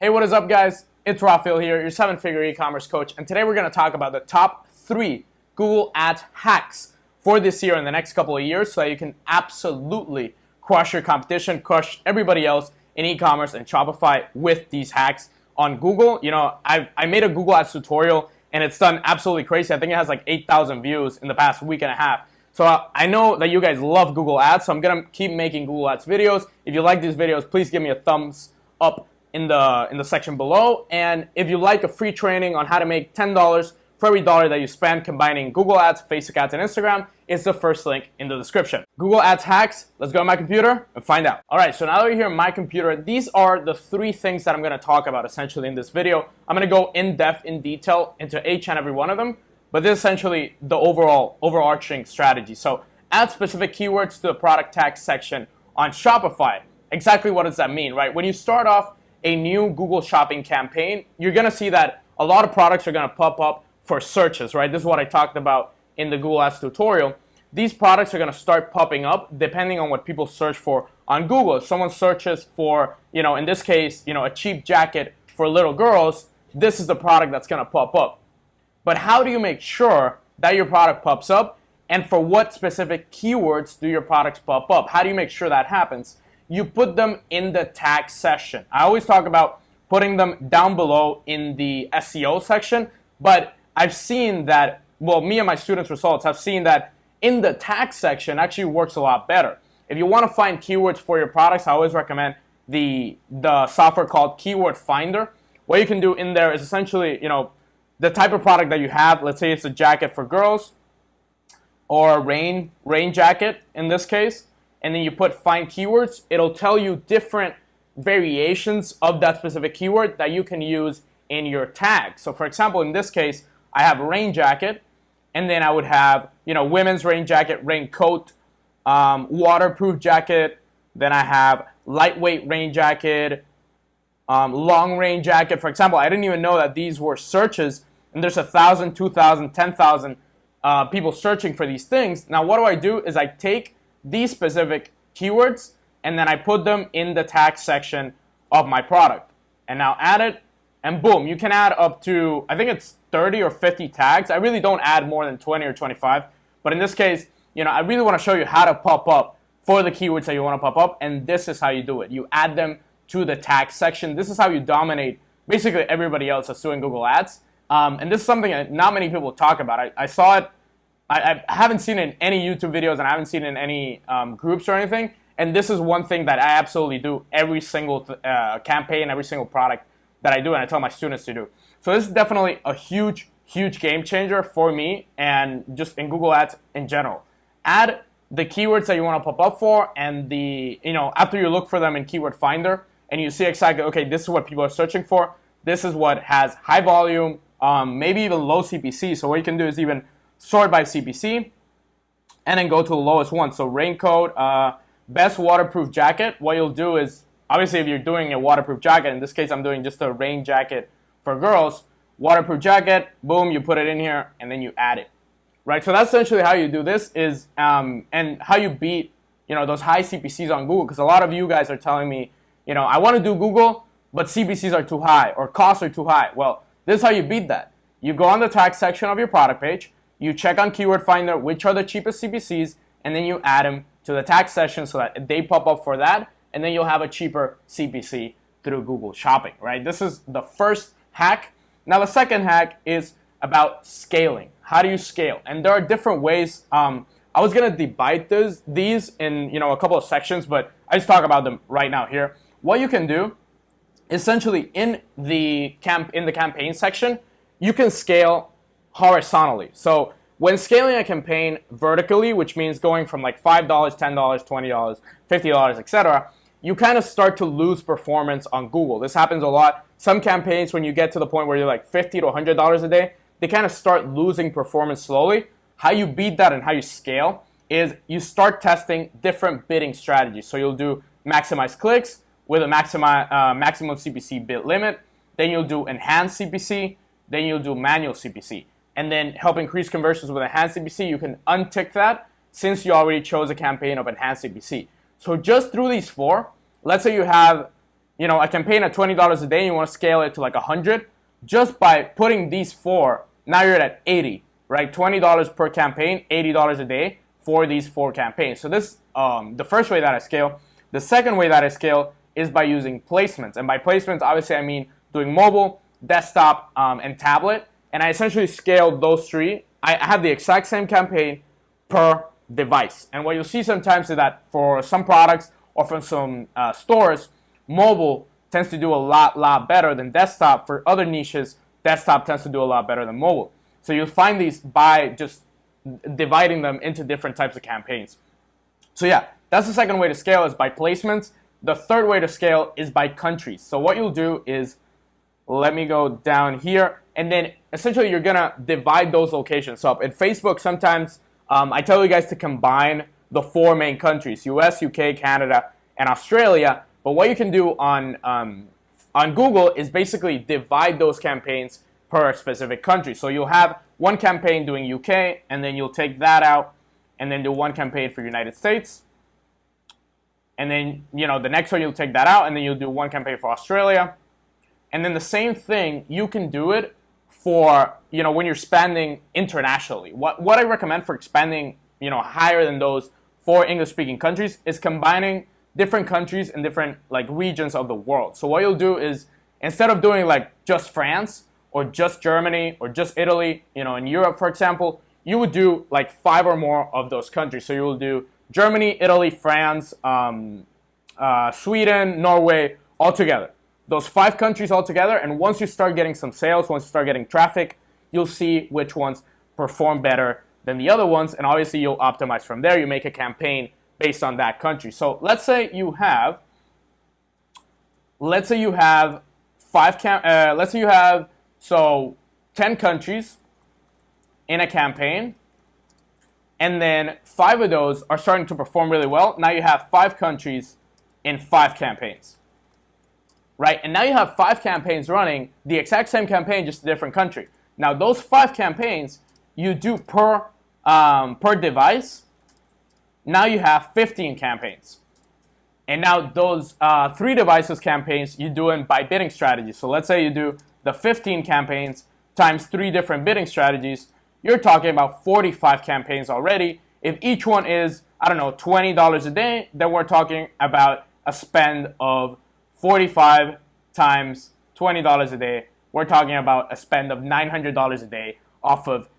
Hey, what is up, guys? It's Rafael here, your seven-figure e-commerce coach, and today we're going to talk about the top 3 Google Ads hacks for this year and the next couple of years so that you can absolutely crush your competition, crush everybody else in e-commerce and Shopify with these hacks on Google. You know, I made a Google Ads tutorial and it's done absolutely crazy. I think it has like 8,000 views in the past week and a half. So I know that you guys love Google Ads, so I'm going to keep making Google Ads videos. If you like these videos, please give me a thumbs up in the section below. And if you like a free training on how to make $10 for every dollar that you spend combining Google Ads, Facebook Ads, and Instagram, it's the first link in the description. Google Ads hacks, let's go to my computer and find out. All right, so now that you're here on my computer, these are the 3 things that I'm gonna talk about essentially in this video. I'm gonna go in depth, in detail into each and every one of them, but this is essentially the overarching strategy. So add specific keywords to the product tag section on Shopify. Exactly what does that mean, right? When you start off a new Google Shopping campaign, you're gonna see that a lot of products are gonna pop up for searches, right? This is what I talked about in the Google Ads tutorial. These products are gonna start popping up depending on what people search for on Google. If someone searches for, in this case, a cheap jacket for little girls, this is the product that's gonna pop up. But how do you make sure that your product pops up, and for what specific keywords do your products pop up? How do you make sure that happens? You put them in the tag section. I always talk about putting them down below in the SEO section, but I've seen that, well, me and my students' results have seen that in the tag section actually works a lot better. If you want to find keywords for your products, I always recommend the software called Keyword Finder. What you can do in there is essentially, the type of product that you have. Let's say it's a jacket for girls or a rain jacket in this case, and then you put find keywords. It'll tell you different variations of that specific keyword that you can use in your tag. So for example, in this case, I have rain jacket, and then I would have, women's rain jacket, raincoat, waterproof jacket. Then I have lightweight rain jacket, long rain jacket. For example, I didn't even know that these were searches, and there's 1,000, 2,000, 10,000 people searching for these things. Now, what do? Is I take these specific keywords and then I put them in the tag section of my product. And now add it, and boom, you can add up to, I think it's 30 or 50 tags. I really don't add more than 20 or 25. But in this case, I really want to show you how to pop up for the keywords that you want to pop up, and this is how you do it. You add them to the tag section. This is how you dominate basically everybody else that's doing Google Ads. And this is something that not many people talk about. I saw it, I haven't seen it in any YouTube videos, and I haven't seen it in any groups or anything. And this is one thing that I absolutely do every single campaign, every single product that I do, and I tell my students to do. So this is definitely a huge, huge game changer for me and just in Google Ads in general. Add the keywords that you want to pop up for, and after you look for them in Keyword Finder and you see exactly, okay, this is what people are searching for. This is what has high volume, maybe even low CPC. So what you can do is even sort by CPC and then go to the lowest one. So raincoat, best waterproof jacket. What you'll do is, obviously if you're doing a waterproof jacket, in this case I'm doing just a rain jacket for girls, waterproof jacket, boom, you put it in here and then you add it. Right, so that's essentially how you do this is, and how you beat, those high CPCs on Google, because a lot of you guys are telling me, I want to do Google, but CPCs are too high or costs are too high. Well, this is how you beat that. You go on the tag section of your product page, you check on Keyword Finder which are the cheapest CPCs, and then you add them to the tag section so that they pop up for that, and then you'll have a cheaper CPC through Google Shopping, right? This is the first hack. Now the second hack is about scaling. How do you scale? And there are different ways. I was gonna divide these in a couple of sections, but I just talk about them right now here. What you can do, essentially in the campaign section, you can scale horizontally. So when scaling a campaign vertically, which means going from like $5, $10, $20, $50, etc., you kind of start to lose performance on Google. This happens a lot. Some campaigns, when you get to the point where you're like $50 to $100 a day, they kind of start losing performance slowly. How you beat that and how you scale is you start testing different bidding strategies. So you'll do maximize clicks with a maximum CPC bid limit. Then you'll do enhanced CPC. Then you'll do manual CPC. And then help increase conversions with enhanced CPC. You can untick that since you already chose a campaign of enhanced CPC. So just through these 4, let's say you have a campaign at $20 a day, you want to scale it to like 100, just by putting these four, now you're at 80, right? $20 per campaign, $80 a day for these four campaigns. So this the first way that I scale. The second way that I scale is by using placements. And by placements, obviously I mean doing mobile, desktop, and tablet. And I essentially scale those three. I have the exact same campaign per device. And what you'll see sometimes is that for some products or from some stores, mobile tends to do a lot better than desktop. For other niches, desktop tends to do a lot better than mobile. So you'll find these by just dividing them into different types of campaigns. So yeah, that's the second way to scale, is by placements. The third way to scale is by countries. So what you'll do is, let me go down here, and then essentially you're gonna divide those locations up. In Facebook, sometimes I tell you guys to combine the four main countries: US, UK, Canada, and Australia. But what you can do on Google is basically divide those campaigns per specific country. So you'll have one campaign doing UK, and then you'll take that out, and then do one campaign for United States. And then, the next one you'll take that out, and then you'll do one campaign for Australia. And then the same thing, you can do it for, when you're expanding internationally. What I recommend for expanding, higher than those for English-speaking countries is combining different countries and different regions of the world. So what you'll do is, instead of doing just France or just Germany or just Italy, in Europe, for example, you would do 5 or more of those countries. So you will do Germany, Italy, France, Sweden, Norway, all together. Those 5 countries all together, and once you start getting some sales, once you start getting traffic, you'll see which ones perform better than the other ones, and obviously you'll optimize from there. You make a campaign based on that country. So let's say you have 10 countries in a campaign, and then 5 of those are starting to perform really well. Now you have 5 countries in 5 campaigns, right? And now you have 5 campaigns running, the exact same campaign, just a different country. Now those 5 campaigns you do per device. Now you have 15 campaigns. And now those 3 devices campaigns, you do them by bidding strategy. So let's say you do the 15 campaigns times 3 different bidding strategies. You're talking about 45 campaigns already. If each one is, $20 a day, then we're talking about a spend of 45 times $20 a day. We're talking about a spend of $900 a day off of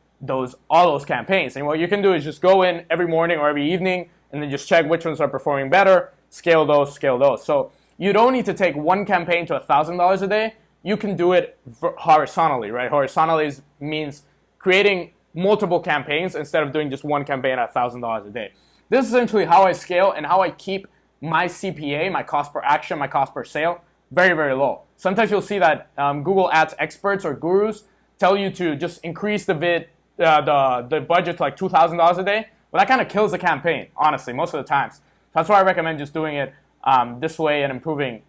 all those campaigns. And what you can do is just go in every morning or every evening and then just check which ones are performing better, scale those. So you don't need to take one campaign to $1,000 a day. You can do it horizontally, right? Horizontally means creating multiple campaigns instead of doing just one campaign at $1,000 a day. This is essentially how I scale and how I keep my CPA, my cost per action, my cost per sale, very, very low. Sometimes you'll see that Google Ads experts or gurus tell you to just increase the budget to $2,000 a day. Well, that kind of kills the campaign, honestly, most of the times. That's why I recommend just doing it this way and improving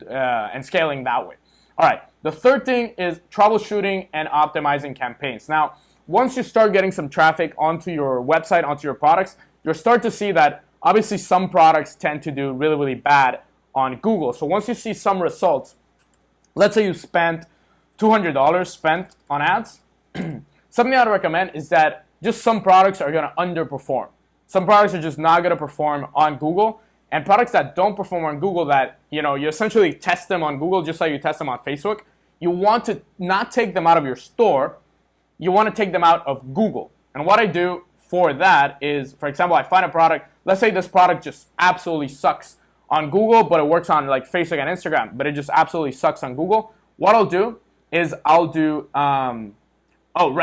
and scaling that way. All right, the third thing is troubleshooting and optimizing campaigns. Now, once you start getting some traffic onto your website, onto your products, you'll start to see that obviously some products tend to do really, really bad on Google. So once you see some results, let's say you spent $200 spent on ads, something I'd recommend is that just some products are going to underperform. Some products are just not going to perform on Google, and products that don't perform on Google that, you essentially test them on Google just like you test them on Facebook, you want to not take them out of your store, you want to take them out of Google. And what I do for that is, for example, I find a product, let's say this product just absolutely sucks on Google, but it works on Facebook and Instagram, but it just absolutely sucks on Google. What I'll do is right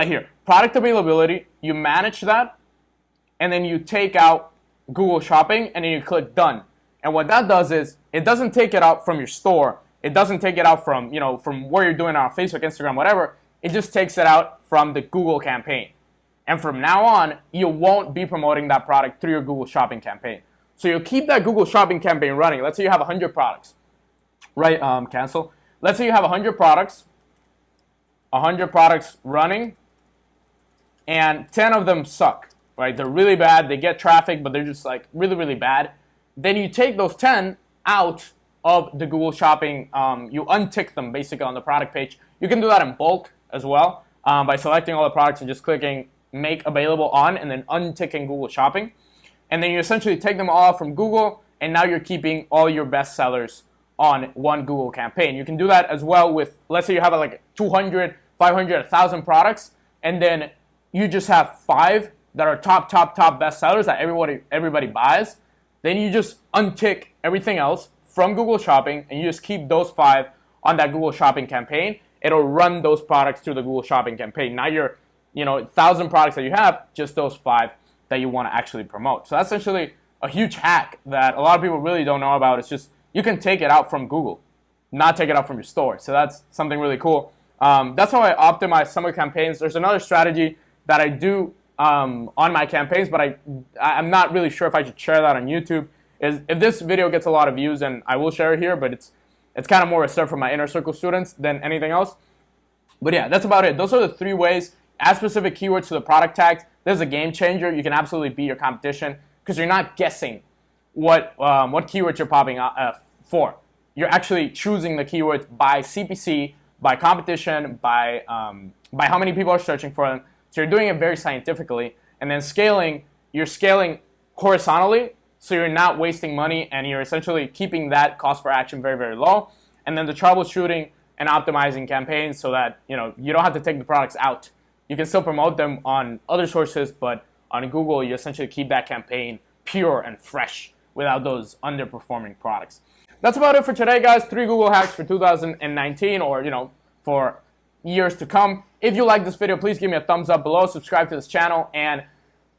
here, product availability, you manage that, and then you take out Google Shopping, and then you click done. And what that does is, it doesn't take it out from your store, it doesn't take it out from, from where you're doing it on Facebook, Instagram, whatever, it just takes it out from the Google campaign. And from now on, you won't be promoting that product through your Google Shopping campaign. So you'll keep that Google Shopping campaign running. Let's say you have 100 products, right? Cancel. Let's say you have 100 products running, and 10 of them suck, right? They're really bad. They get traffic, but they're just really, really bad. Then you take those 10 out of the Google Shopping. You untick them basically on the product page. You can do that in bulk as well by selecting all the products and just clicking make available on and then unticking Google Shopping. And then you essentially take them all from Google, and now you're keeping all your best sellers on one Google campaign. You can do that as well with, let's say you have like 200, 500, 1,000 products, and then you just have 5 that are top bestsellers that everybody buys. Then you just untick everything else from Google Shopping, and you just keep those 5 on that Google Shopping campaign. It'll run those products through the Google Shopping campaign. Now you're, 1,000 products that you have, just those 5 that you want to actually promote. So that's essentially a huge hack that a lot of people really don't know about. It's just you can take it out from Google, not take it out from your store. So that's something really cool. That's how I optimize some of the campaigns. There's another strategy that I do on my campaigns, but I'm not really sure if I should share that on YouTube. Is if this video gets a lot of views, and I will share it here, but it's kind of more reserved for my inner circle students than anything else. But yeah, that's about it. Those are the 3 ways. Add specific keywords to the product tags. This is a game changer. You can absolutely beat your competition because you're not guessing what keywords you're popping for. You're actually choosing the keywords by CPC, by competition, by how many people are searching for them. So you're doing it very scientifically, and then you're scaling horizontally, so you're not wasting money, and you're essentially keeping that cost per action very, very low. And then the troubleshooting and optimizing campaigns so that you don't have to take the products out. You can still promote them on other sources, but on Google, you essentially keep that campaign pure and fresh without those underperforming products. That's about it for today, guys. 3 Google hacks for 2019, or for years to come. If you like this video, please give me a thumbs up below, subscribe to this channel, and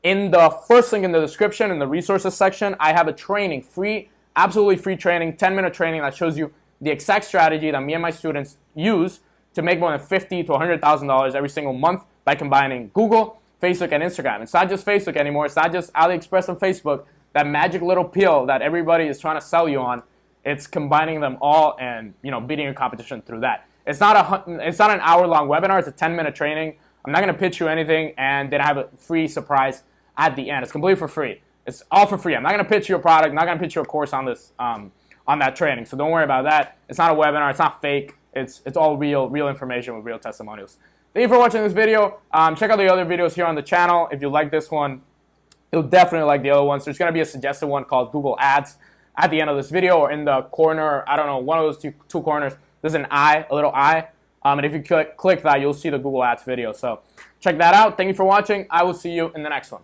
in the first link in the description, in the resources section, I have a training, absolutely free training, 10-minute training that shows you the exact strategy that me and my students use to make more than $50,000 to $100,000 every single month by combining Google, Facebook, and Instagram. It's not just Facebook anymore. It's not just AliExpress and Facebook, that magic little pill that everybody is trying to sell you on. It's combining them all and beating your competition through that. It's not an hour-long webinar. It's a 10-minute training. I'm not going to pitch you anything, and then I have a free surprise at the end. It's completely for free. It's all for free. I'm not going to pitch you a product. I'm not going to pitch you a course on this on that training. So don't worry about that. It's not a webinar. It's not fake. It's all real information with real testimonials. Thank you for watching this video. Check out the other videos here on the channel. If you like this one, you'll definitely like the other ones. There's going to be a suggested one called Google Ads at the end of this video, or in the corner, I don't know, one of those two corners. There's an eye, a little eye. And if you click that, you'll see the Google Ads video. So check that out. Thank you for watching. I will see you in the next one.